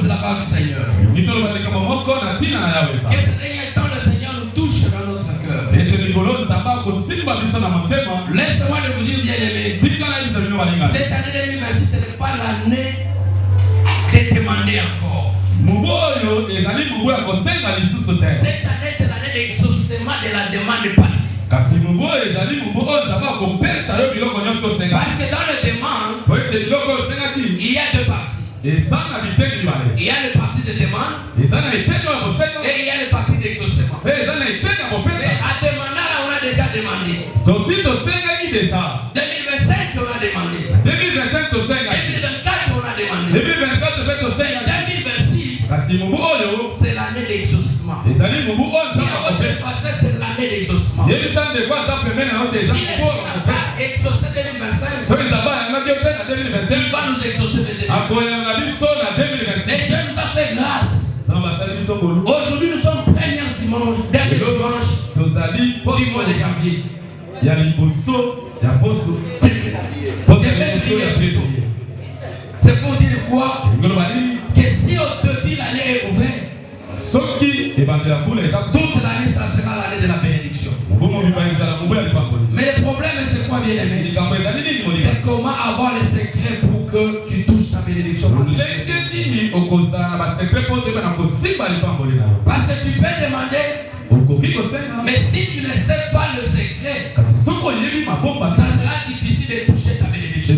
la part du Seigneur. Que ce dernier temps, le Seigneur nous touche dans notre cœur. Laissez-moi vous dire, bien-aimé, cette année 2026, ce n'est pas l'année de demander encore. Cette année, c'est l'année d'exaucement de la demande passive. Parce que dans le demande, il y a deux parties. Il y a le parti de demande et il y a le parti d'exaucement. Et à demander, on a déjà demandé. 2025, on a demandé. 2024, on a demandé. 2026, c'est l'année d'exaucement. C'est l'année d'exaucement. Si on n'a pas exaucé 2025, il va nous exaucer 2026. Et Dieu nous a fait grâce. Aujourd'hui, nous sommes dernier dimanche du mois de janvier. C'est pour dire quoi? Que si au début l'année est ouverte, toute l'année, ça sera l'année de la bénédiction. Mais le problème, c'est quoi, bien aimé? C'est comment avoir les secrets pour que tu touches ta bénédiction. Parce que tu peux demander, mais si tu ne sais pas le secret, ça sera difficile de toucher ta bénédiction.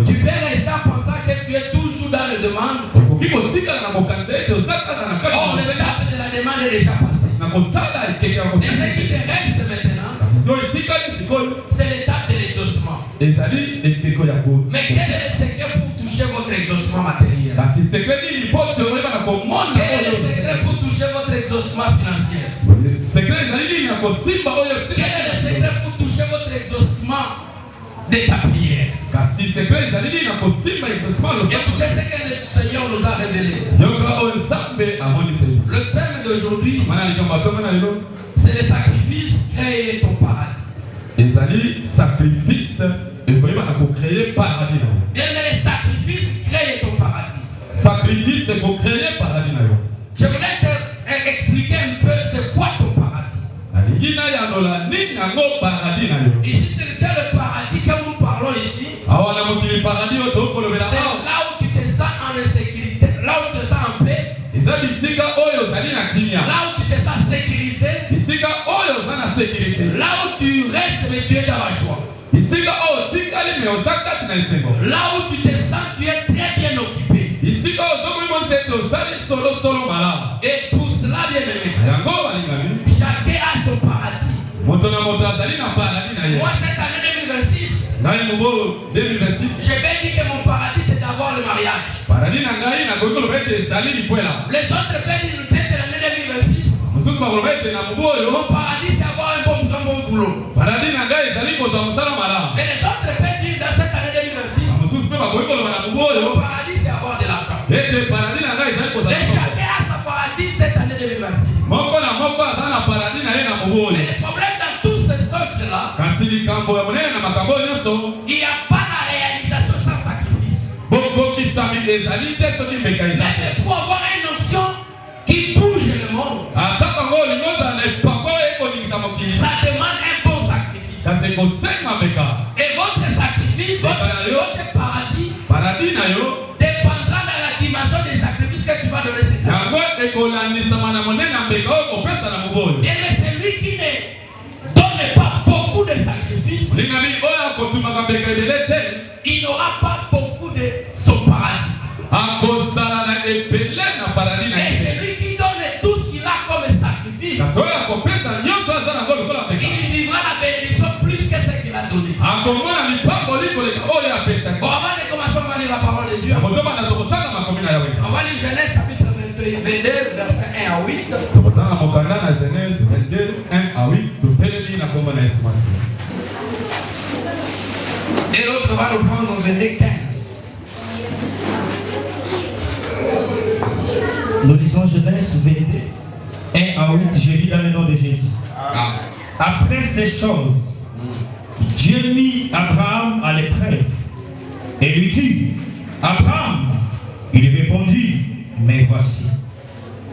Tu peux rester en pensant que tu es toujours dans le demande. Or, l'étape de la demande est déjà passée. Et ce qui te reste maintenant, c'est l'étape de l'exaucement. Mais quel est le secret pour toucher votre exaucement matériel? Quel est le secret pour toucher votre exaucement financier? Quel est le secret pour toucher votre exaucement de ta prière? Écoutez ce que le Seigneur nous a révélé. Le thème d'aujourd'hui, c'est le sacrifice, créer ton paradis. Bien, mais les sacrifices, créer ton paradis. Je voulais expliquer un peu c'est quoi ton paradis. Ici, c'est le paradis que nous parlons ici. C'est là où tu te sens en sécurité, là où tu te sens en paix, là où tu te sens sécurisé, là où tu restes mais tu es dans la joie, là où tu te sens tu es très bien occupé. Et pour cela, bien aimé, chacun a son paradis. Moi, cette année 2026, je vais dire que mon paradis c'est d'avoir le mariage. Les autres peuvent dire cette année 2026, mon paradis c'est avoir un bon boulot. Et les autres peuvent dire dans cette année 2026, mon paradis c'est avoir de l'argent. Et chacun a son paradis cette année 2026. Mais le problème dans tous ces choses-là, il n'y a pas la réalisation sans sacrifice. Mais pour avoir une option qui bouge le monde, ça demande un bon sacrifice. Et votre sacrifice, votre paradis, dépendra de la dimension des sacrifices que tu vas donner cette année. Et celui qui ne donne pas beaucoup de sacrifices, il n'aura pas beaucoup de son paradis. Et celui qui donne tout ce qu'il a comme sacrifice, il vivra la bénédiction plus que ce qu'il a donné. Bon, avant de commencer, on va lire la parole de Dieu. On va lire Genèse chapitre 22, verset 1 à 8. Genèse 22, 1 à 8. Et l'autre va nous prendre en 22, 15. Nous lisons Genèse 22, 1 à 8. Je lis dans le nom de Jésus. Après ces choses, Dieu mit Abraham à l'épreuve et lui dit: Abraham, Il répondit, mais voici,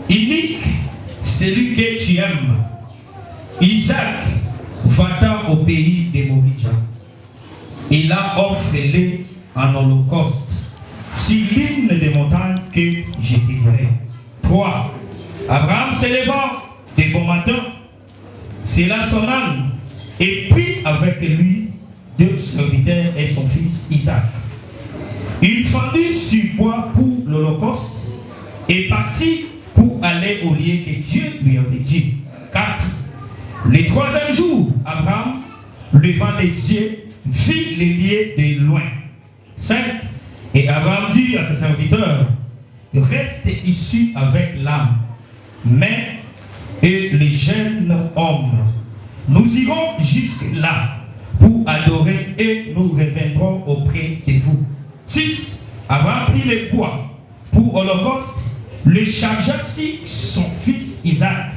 unique celui que tu aimes. Isaac, va-t'en au pays de Moria. Et là, offre-le en holocauste sur l'une des montagnes que je te dirai. 3. Abraham se levant de bon matin, sella son âne et prit avec lui 2 serviteurs et son fils Isaac. Il fendit sur bois pour l'holocauste et partit pour aller au lieu que Dieu lui avait dit. 4. Le 3e jour, Abraham, levant les yeux, vit les lieux de loin. 5. Et Abraham dit à ses serviteurs, reste ici avec l'âme, mais et les jeunes hommes, nous irons jusque là pour adorer et nous reviendrons auprès de vous. 6. Abraham prit les bois pour holocauste, le chargea sur son fils Isaac,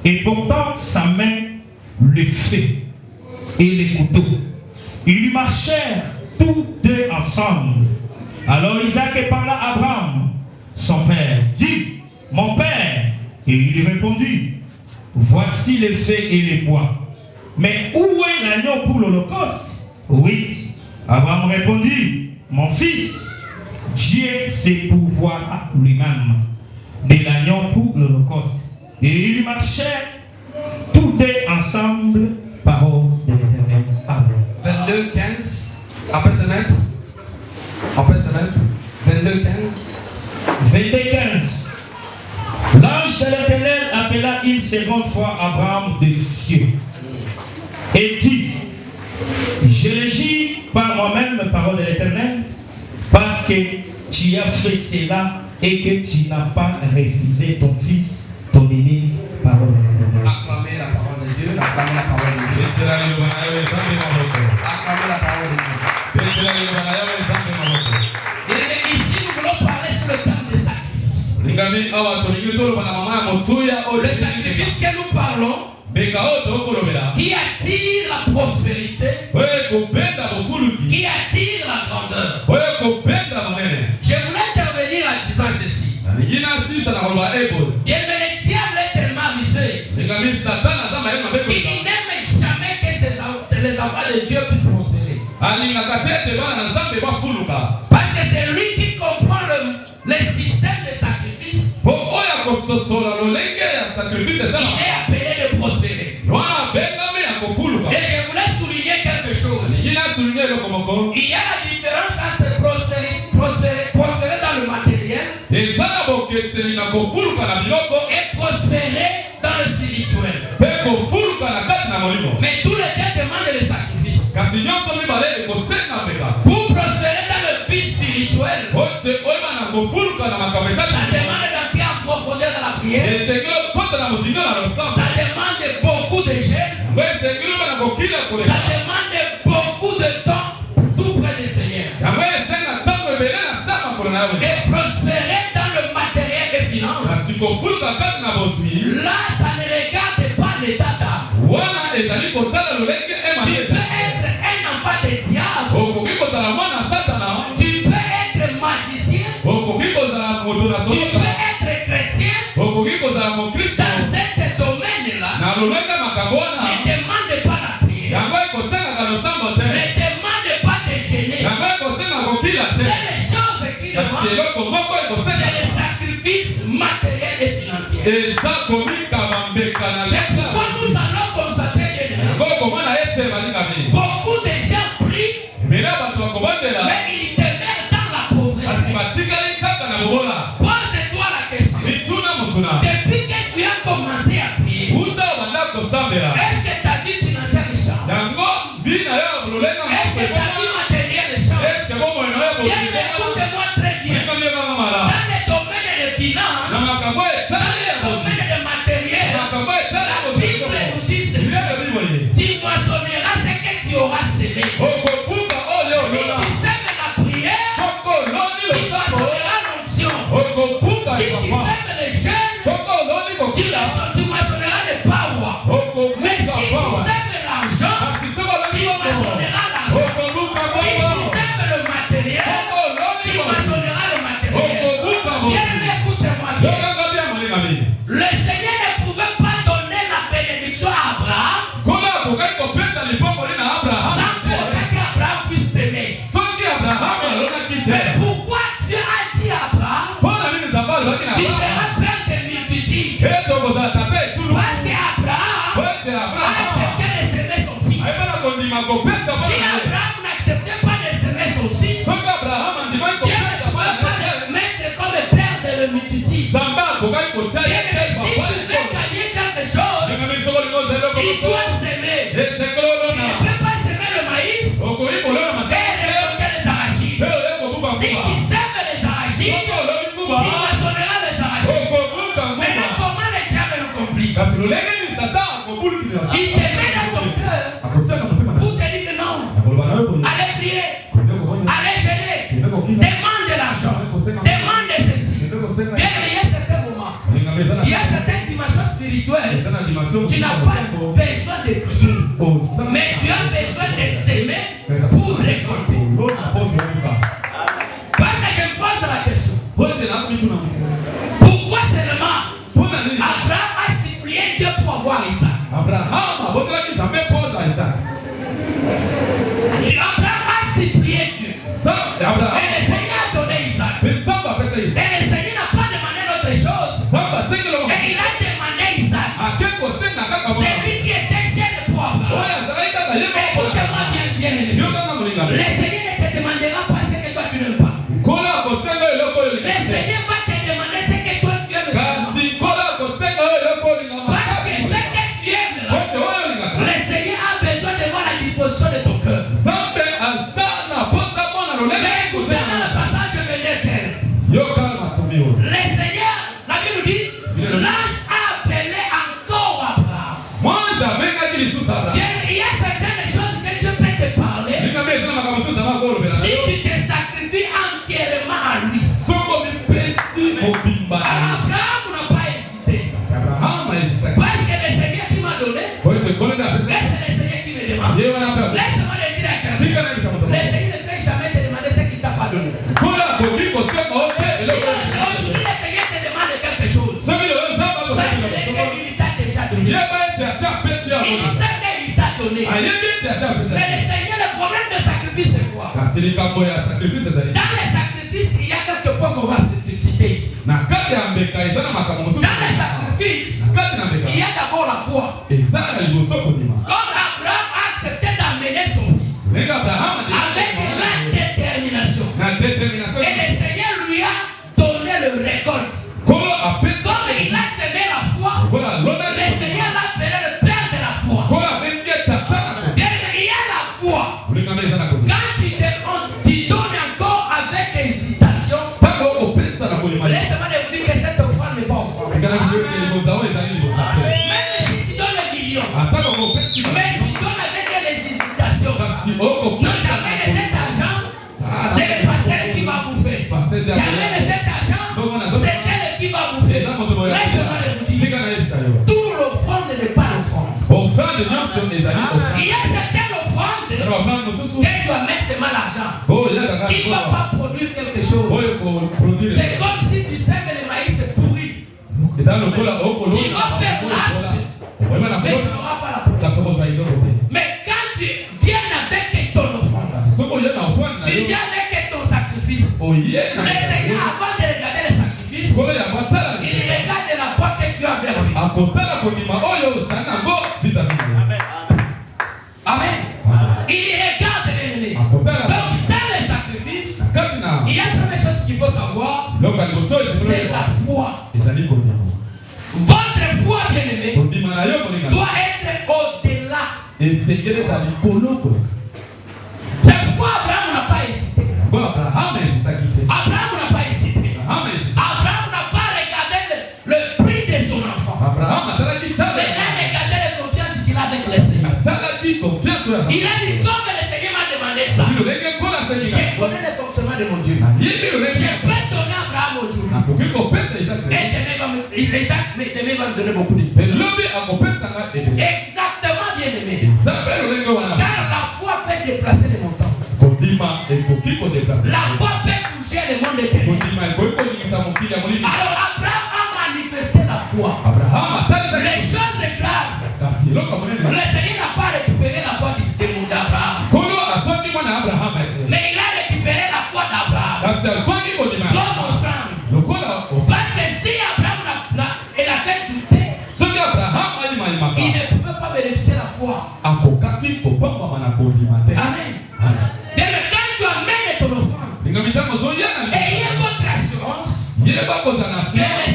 et portant sa main le feu et les couteaux. Ils marchèrent tous deux ensemble. Alors Isaac parla à Abraham, son père, dit, mon père. Et il lui répondit, voici le feu et les bois. Mais où est l'agneau pour l'holocauste? 8. Abraham répondit, mon fils, Dieu se pourvoira lui-même de l'agneau pour l'holocauste. Et ils marchèrent tous deux ensemble, parole de l'Éternel. Amen. 22, 15. Après se mettre. 22, 15. 22, 15. L'ange de l'Éternel appela une seconde fois Abraham de cieux et dit, je le dis par moi-même, parole de l'Éternel, parce que tu as fait cela et que tu n'as pas refusé ton fils, ton unique, parole de l'Éternel. Acclamez la parole de Dieu, acclamez la parole de Dieu. Acclamez la parole de Dieu. Et ici, nous voulons parler sur le terme de sacrifice. Le sacrifice que nous parlons, qui attire la prospérité, qui attire la grandeur. Je voulais intervenir en disant ceci. Et mais le diable est tellement rusé qu'il n'aime jamais que les enfants de Dieu puissent prospérer. Parce que c'est lui qui comprend le système de sacrifice. Il est appelé de prospérer. Et je voulais souligner quelque chose. Il y a la différence entre prospérer dans le matériel et prospérer dans le spirituel. Mais tous les deux demandent le sacrifice. Pour prospérer dans le vie spirituel, ça demande d'entrer en profondeur dans la prière. Ça demande beaucoup de gêne. Ça demande beaucoup de temps tout près du Seigneur. Et prospérer dans le matériel et finance. Là, ça ne regarde pas l'état d'âme. Tu peux être un enfant de diable. Tu peux être magicien. Tu peux être chrétien. Dans cet domaine-là, ne demande pas la prière. Ne demande pas de gêner. C'est les choses qui demandent. C'est les sacrifices matériels et financiers. C'est pourquoi nous allons constater beaucoup de gens prient, mais ils demeurent dans la pauvreté. Pose-toi la question. Depuis que tu as commencé à prier, est-ce que ta vie financière change? Est-ce que ta vie matérielle change? Écoute-moi très bien. Dans le domaine des finances, dans le domaine des matériels, la Bible nous dit ceci. Tu moissonneras ce que tu auras semé. Si tu sèmes la prière, tu moissonneras l'onction. Si tu sèmes le jeûne, tu moissonneras le power. Mais si tu sèmes l'argent, tu moissonneras l'argent. Si tu sèmes le matériel, tu moissonneras le matériel. gagner quelque chose, il doit s'aimer. Il ne peut pas s'aimer le maïs et récolter les arachides. Si tu sèmes les arachides, tu moissonneras les arachides. Maintenant, comment les diables le compliquent? Il te met dans ton cœur pour te dire que non. Allez prier, allez gêner, demande de l'argent, demande ceci. Bien, il y a certains moments, il y a certaines dimensions spirituelles. Tu n'as pas besoin de prier, mais tu as besoin de s'aimer pour récolter. Parce que je me pose la question. Pourquoi seulement Abraham a supplié Dieu pour avoir Isaac? Abraham a supplié Dieu. Et le Seigneur a donné Isaac. Et le Seigneur n'a pas demandé d'autre chose. Et il a demandé Isaac. C'est lui qui était chef pour Abraham. Écoute-moi bien. Le Seigneur ne te demandera pas ce que toi tu n'aimes pas. Le Seigneur va te demander ce que toi tu aimes. Parce que ce que tu aimes là, le Seigneur a besoin de voir la disposition de ton cœur. Mais écoutez dans le passage de Genèse 15. Le Seigneur, la Bible nous dit, l'ange a appelé encore Abraham. Il y a certaines choses que Dieu peut te parler. Si tu te sacrifies entièrement à lui. Abraham n'a pas hésité. Parce que le Seigneur qui m'a donné, c'est le Seigneur qui me demande. Laisse-moi le dire à quelqu'un. Le Seigneur ne peut jamais te demander ce qu'il t'a pas donné. Aujourd'hui, le Seigneur te demande quelque chose. Sache qu'il t'a déjà donné. Il sait qu'il t'a donné. Mais le Seigneur, le problème de sacrifice, c'est quoi? Dans les sacrifices, il y a quelques points qu'on va citer ici. Dans les sacrifices, il y a d'abord la foi. Comme Abraham a accepté d'amener son fils avec la détermination. Et le Seigneur lui a donné le récolte. Comme il a semé la foi, le Seigneur l'a appelé le père de la foi. Bien, il y a la foi. Quand tu donnes encore avec hésitation, laissez-moi vous dire que cette offrande n'est pas offrande. Même si tu donnes le million, mais tu donnes avec les hésitations. Non, jamais de cet argent, c'est le pasteur qui va bouffer. Jamais de cet argent, c'est elle qui va bouffer. Laissez-moi vous dire, tout l'offrande n'est pas l'offrande. Il y a certaines offrandes que tu vas mettre seulement l'argent, qui ne va pas produire quelque chose. C'est comme si tu sèmes le maïs pourri. Tu vas faire l'arbre, mais tu n'auras pas la production. Mais quand tu viens avec ton offrande, tu viens avec ton sacrifice. Le Seigneur, avant de regarder le sacrifice, il regarde la foi que tu as vers lui. Amen. Il regarde l'ennemi. Donc, dans les sacrifices, il y a une première chose qu'il faut savoir, c'est la foi. Votre foi, bien-aimé, doit être au-delà. C'est pourquoi Abraham n'a pas hésité. Abraham n'a pas hésité. Abraham n'a pas regardé le prix de son enfant. Mais il a regardé la confiance qu'il a avec le Seigneur. Il a dit, comme le Seigneur m'a demandé ça, je connais le fonctionnement de mon Dieu. Je peux donner à Abraham aujourd'hui. Et Isaac va me donner beaucoup de exactement, bien-aimé. Car la foi peut déplacer les montants. La foi peut bouger le monde éternel. Alors Abraham a manifesté la foi. Les choses graves. Le Seigneur n'a pas récupéré la foi d'Abraham. Mais il a récupéré la foi d'Abraham. Comme offrande. Parce que si Abraham il avait douté, il ne pouvait pas bénéficier la foi. Amen. Mais quand tu amènes ton offrande, ayez votre assurance que le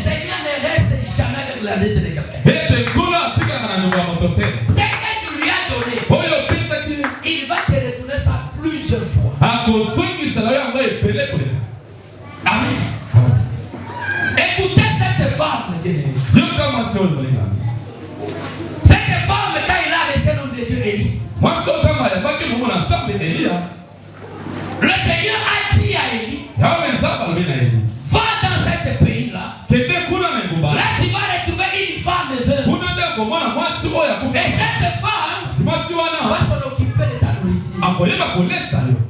Seigneur ne la lettre de quelqu'un. C'est que tu lui as donné. Il va te retourner ça plusieurs fois. Amen. Écoutez cette femme. Cette femme, quand il a laissé l'homme de Dieu Élie, le Seigneur a dit à Élie, va dans ce pays-là. Là, tu vas retrouver une femme veuve. Et cette femme va s'en occuper de ta nourriture.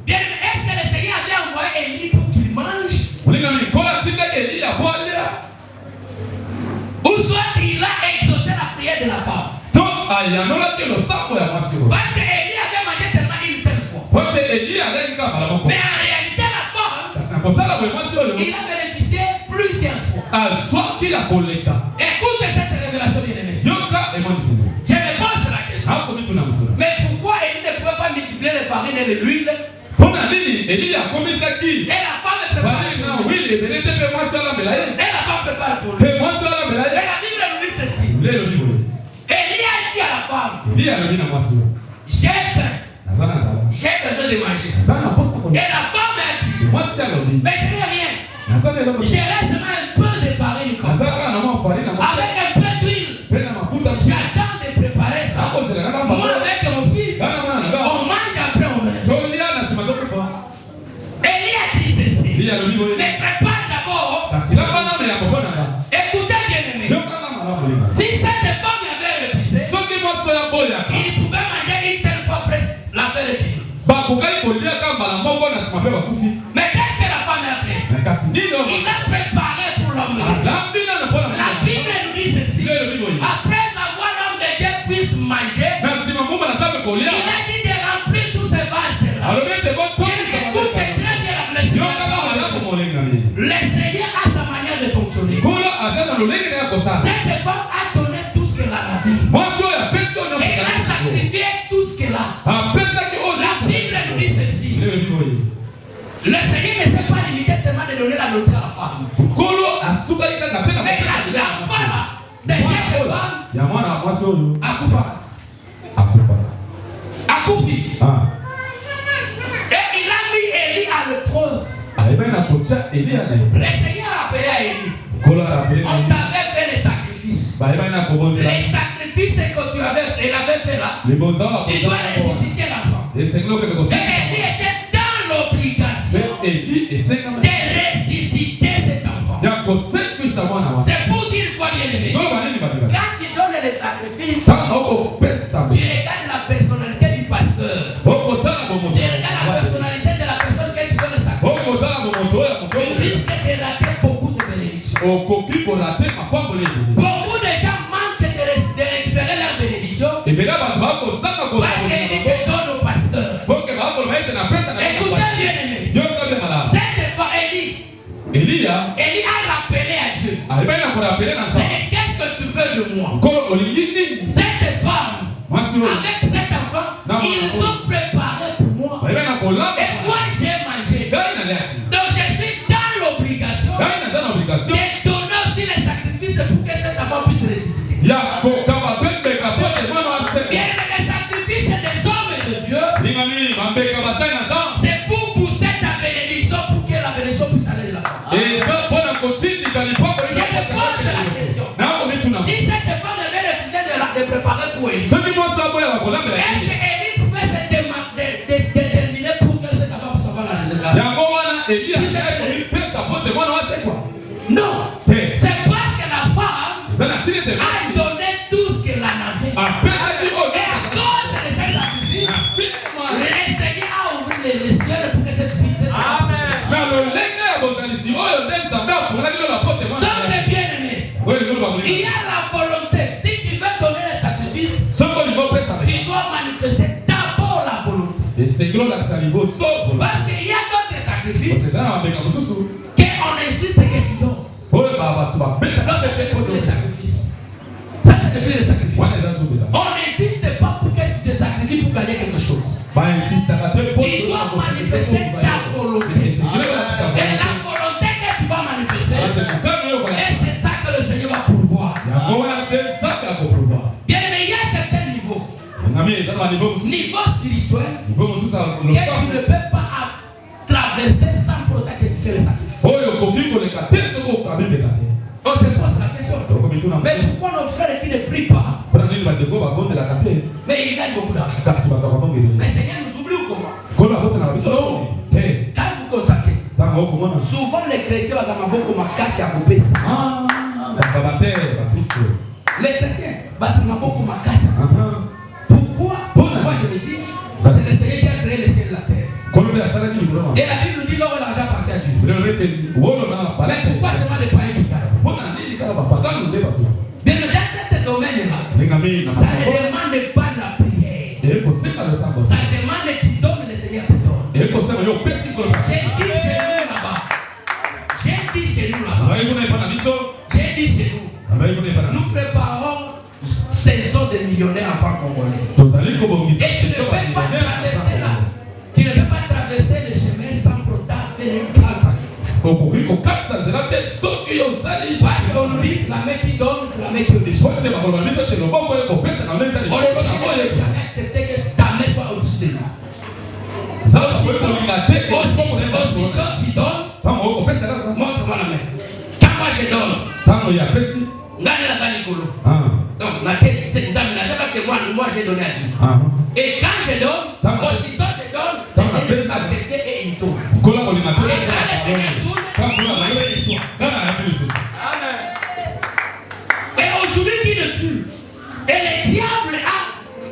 Bien, est-ce que le Seigneur avait envoyé Élie pour qu'il mange? Ou soit il a exaucé la prière de la femme. Parce que Élie avait mangé seulement une seule fois. Mais en réalité, la femme, il a bénéficié plusieurs fois. Écoute cette révélation bien-aimée. Je me pose la question. Mais pourquoi Élie ne pouvait pas multiplier les farines et l'huile? Et la femme prépare. Et la femme prépare pour lui. Et la Bible nous dit ceci. Élie a dit à la femme, j'ai faim. J'ai besoin de manger. Et la femme a dit, mais je n'ai rien. Je laisse un peu de farine comme ça. Avec un peu d'huile. J'attends de préparer ça. Moi avec mon fils, on mange après on mange. Élie a dit ceci. Mais prépare d'abord. Écoutez bien aimé. Si cette femme avait refusé, il pouvait manger une seule fois presque la fête de vie. Mais qu'est-ce que la femme a fait? Il a préparé pour l'homme. La Bible nous dit ceci. Après avoir l'homme de Dieu puisse manger, il a dit de remplir tous ces vases-là. Écoute très bien la blessure. Le Seigneur a sa manière de fonctionner. Cette femme a donné tout ce qu'elle a dit. Et elle a sacrifié tout ce qu'elle a. La Bible nous dit ceci. Le Seigneur ne s'est pas limité seulement de donner la nourriture à la femme. Mais la femme de cette femme Akoufi. Et il a mis Élie à l'épreuve. Le Seigneur a appelé à Élie. On t'avait fait les sacrifices. Les sacrifices que tu avais fait là, tu dois ressusciter l'enfant. Et Élie était dans l'obligation de ressusciter cet enfant. C'est pour dire quoi, bien-aimé? Quand tu donnes les sacrifices, tu regardes la personnalité du pasteur. Tu regardes la personnalité de la personne que tu donnes le sacrifice. Tu risques de rater beaucoup de bénédictions. Beaucoup de gens manquent de récupérer leur bénédiction parce qu'ils disent je donne au pasteur. Écoutez bien-aimé. Cette fois Élie a rappelé à Dieu. Qu'est-ce que tu veux de moi? Cette femme avec cet enfant, ils ont préparé pour moi. Et moi j'ai mangé. Donc je suis dans l'obligation de donner aussi les sacrifices pour que cet enfant puisse ressusciter. Bien, les sacrifices des hommes et de Dieu, c'est pour pousser ta bénédiction pour que la bénédiction puisse aller de la femme. Je me pose la question. Si cette femme avait refusé de préparer pour Élie, est-ce que Élie pouvait se déterminer pour que cet enfant puisse avoir la résultat? Non. C'est parce que la femme a donné tout ce qu'elle en avait. Et à cause de ces sacrifices, le Seigneur a ouvert les cieux pour que cette fille se donc bien-aimé, il y a la volonté. Si tu veux donner les sacrifices, tu dois manifester d'abord la volonté. Parce qu'il y a d'autres sacrifices qu'on insiste que tu donnes. Donc c'est pour les sacrifices. Ça c'est depuis les sacrifices. On n'insiste pas pour que tu te sacrifies pour gagner quelque chose. Tu dois manifester ta volonté. Et la volonté que tu vas manifester, et c'est ça que le Seigneur va pourvoir. niveau spirituel, que tu ne peux pas traverser sans protester et faire les sacrifices. On se pose la question. Mais pourquoi nos frères qui ne prient pas? Mais ils gagnent beaucoup d'argent. Mais Seigneur nous oublie ou comment? Quand vous consacrez, souvent les chrétiens ont beaucoup de casse à couper. Les chrétiens ont beaucoup de casse. Pourquoi? Moi je me dis, c'est le Seigneur qui a créé le ciel et la terre. Et la Bible nous dit là où l'argent appartient à Dieu. Mais pourquoi seulement les païens qui cassent? Bien, dans ce domaine-là, ça ne demande pas la prière. Ça demande que tu donnes, le Seigneur te donne. J'ai dit chez nous là-bas. Nous préparons saison des millionnaires enfants congolais. Et tu ne peux pas traverser le chemin sans protester faire une grande sacrifice. Parce qu'on nous dit la main qui donne, c'est la main qui obéit. On ne peut jamais accepter que ta main soit au-dessus de nous. Aussitôt tu donnes, montre-moi la main. Quand moi je donne, donc la tête, c'est parce que moi j'ai donné à Dieu. Et quand je donne, aussitôt je donne, le Seigneur s'accepter et il tourne. Et quand le Seigneur tourne, et aujourd'hui qui le tue. Et le diable a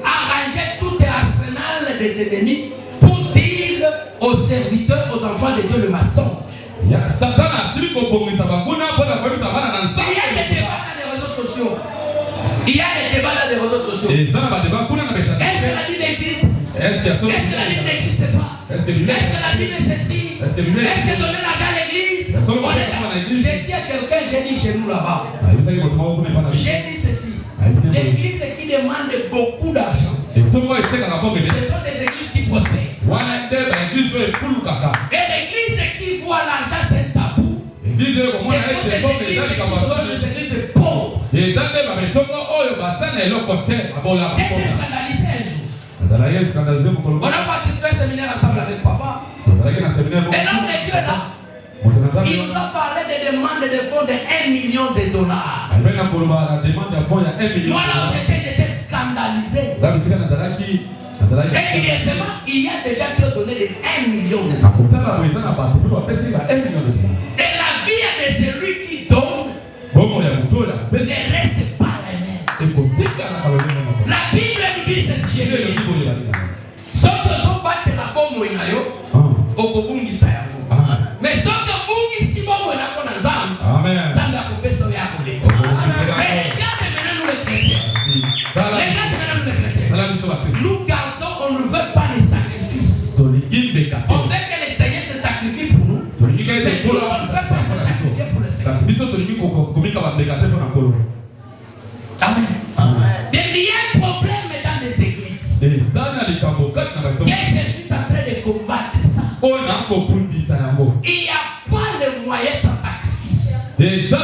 arrangé tout l'arsenal des ennemis pour dire aux serviteurs, aux enfants de Dieu le mensonge. Il y a des débats dans les réseaux sociaux. Il y a des débats dans les réseaux sociaux. Est-ce que la Bible existe? Est-ce que la Bible n'existe pas? Est-ce que la Bible est ceci? Est-ce que donner l'argent à l'église? J'ai dit à quelqu'un, j'ai dit chez nous là-bas. J'ai dit ceci. L'église qui demande beaucoup d'argent. Ce sont des églises qui prospèrent. Et l'église qui voit l'argent, c'est un tabou. Ce sont des églises pauvres. J'ai été scandalisé un jour. On a participé à un séminaire ensemble avec papa. Et l'homme de Dieu là, il nous a parlé des demandes de fonds de $1 million. Moi là où j'étais scandalisé. Et évidemment, il y a des gens qui ont donné des $1 million. Et la vie de celui qui donne ne reste pas la même. La Bible nous dit ceci. Sauf que son battre la bombe au okobungisa yango. Mais sauf que bungisi bombe na kona nzambe. Nzambe akopesa oyo akole. Mais regardez maintenant nous les chrétiens. Nous gardons, on ne veut pas les sacrifices. On veut que le Seigneur se sacrifie pour nous. Mais nous, on ne veut pas se sacrifier pour le Seigneur. Amen. Il y a un problème dans les églises. Que je suis en train de combattre ça. Il n'y a pas de moyen sans sacrifice. Que ça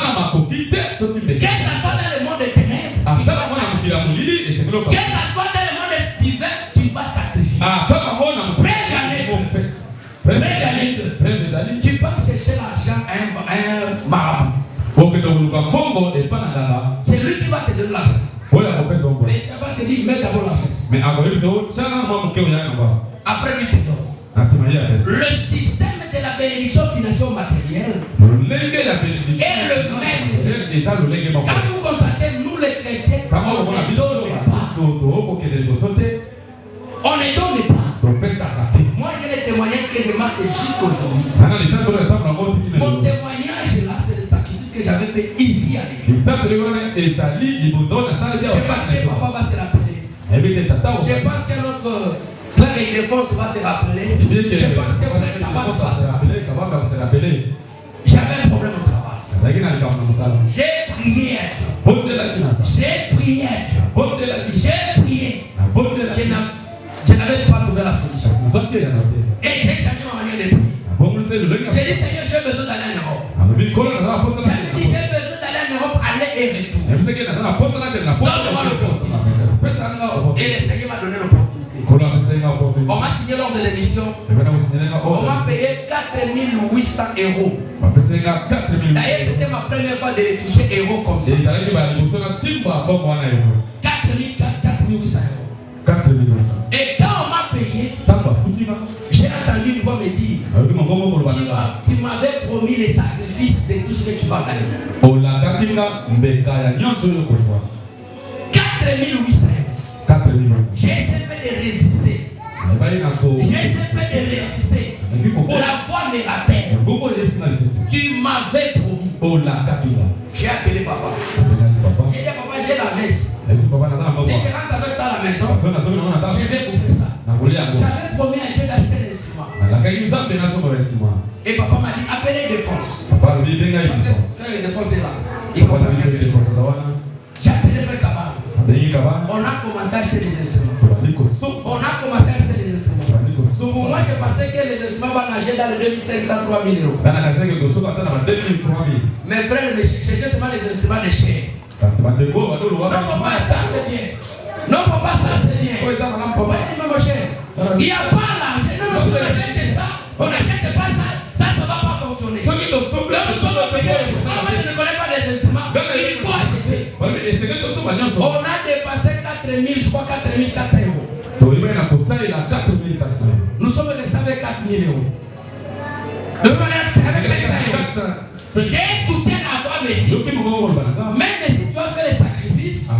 soit dans le monde des ténèbres, que ça soit dans le monde divin, tu vas sacrifier. Tu vas chercher l'argent à un marabout. C'est lui qui va te donner l'argent. Mais il va te dire, mets d'abord l'argent. Après lui te donne. Le système de la bénédiction financière matérielle est le même. Quand vous constatez, nous les chrétiens, on ne donne pas. Moi j'ai les témoignages que je marche jusqu'aujourd'hui. Mon témoignage là, c'est le sacrifice que j'avais fait ici à l'église. Je pense que papa va se rappeler. Je pense que notre frère Ildefonse va se rappeler. Je pense que frère Kabak va se rappeler. J'avais un problème au travail. J'ai prié à Dieu. J'ai prié à Dieu. J'ai prié. Je n'avais pas trouvé la solution. Et j'ai changé ma manière de prier. J'ai dit, Seigneur, j'ai besoin d'aller en Europe. J'ai dit, j'ai besoin d'aller en Europe, aller et retour. Donne-moi l'opportunité. Et le Seigneur m'a donné l'opportunité. On m'a signé lors de l'émission. On m'a payé 4800 €. D'ailleurs, c'était ma première fois de les toucher euros comme ça. 4800 €. Et quand on m'a payé, j'ai entendu une voix me dire, tu m'avais promis les sacrifices de tout ce que tu vas gagner. 4800 €. J'ai essayé de résister. Pour la voix me rappelle. Tu m'avais promis. J'ai appelé papa. J'ai dit papa, j'ai la messe. Si tu rentres avec ça à la maison, je vais vous faire ça. J'avais promis à Dieu d'acheter des ciments. Et papa m'a dit, appelez Défense. Frère Défense est là. Il comprend quelque chose. J'ai appelé Frère Kabal. On a commencé à acheter des instruments. On a commencé à acheter des instruments. Pour moi, je pensais que les instruments vont nager dans les 2500, 3000 €. Mes frères, cherchaient seulement les instruments de chair. Non, papa, ça c'est bien. Non, papa, ça c'est bien. Papa, il dit, mon cher, il n'y a pas l'argent. Non, si on achète ça, on n'achète pas ça, ça ne va pas fonctionner. Là, nous sommes payés. Je ne connais pas les instruments. Il faut acheter. On a dépassé 4000, je crois 4400 €. Nous sommes restés avec 4000 €. Avec 500 €. J'ai écouté la voix me dire, même si tu as fait les sacrifices, tu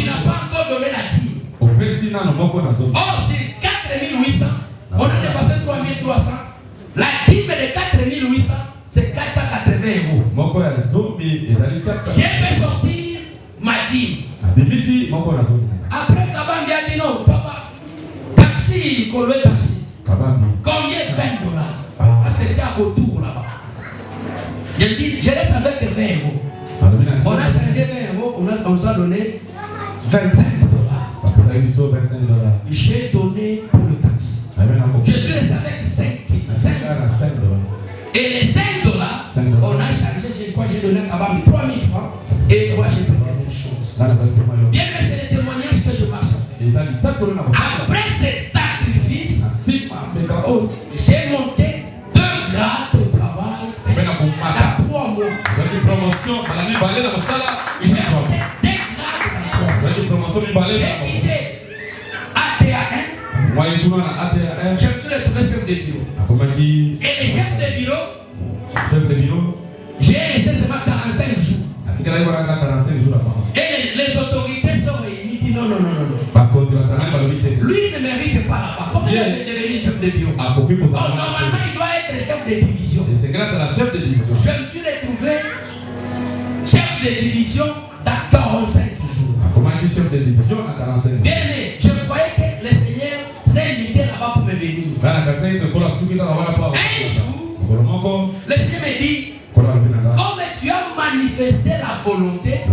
n'as pas encore donné la dîme. Oh, c'est 4800. On a dépassé 3300. La dîme de 4800, c'est 480 €. J'ai fait sortir ma dîme. Après, Kabambi a dit non, papa, taxi, Coloé taxi. Combien? 20 $. Ah, c'était à autour là-bas. Je dis, je laisse avec 20 €. On a changé 20 €, on nous a donné 25 $. J'ai donné pour le taxi. Je suis resté avec 5 $. Et les 5 $, on a changé, je crois, j'ai donné à 3000 francs. Et moi, j'ai pris quelque chose. Bien, mais c'est le témoignage que je marche. Après ce sacrifice, j'ai monté 2 grades de travail. À 3 mois. J'ai monté 2 grades de travail. J'ai quitté ATA1. Je me suis retrouvé chef de bureau. Et le chef de bureau, j'ai laissé seulement 45 jours. Et les autorités sont réunies, disent non. Lui ne mérite pas là-bas. Comment il est devenu chef de bureau? Normalement, il doit être chef de division. Je me suis retrouvé chef de division dans 45 jours. Bien, mais je croyais que le Seigneur s'est invité là-bas pour me venir. Un jour, le Seigneur me dit, comme tu as manifesté la volonté, tu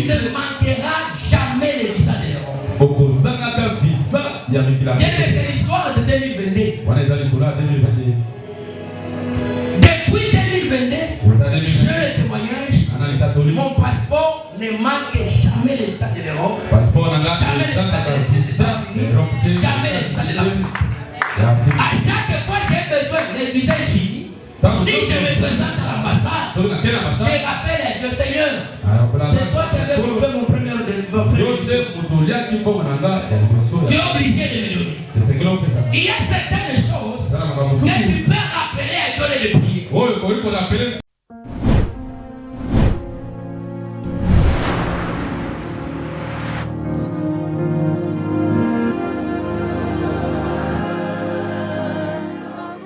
ne manqueras jamais les visas de l'Europe. C'est l'histoire de 2022. Depuis 2022, je le témoignage, mon passeport ne manque jamais les visas de l'Europe, jamais les visas des États-Unis, jamais les visas de l'Afrique. À chaque fois que j'ai besoin des visas finis, si je me présente à l'ambassade, je rappelle le Seigneur. C'est toi qui avais fait mon premier rendez-vous. Tu es obligé de me donner. Il y a certaines choses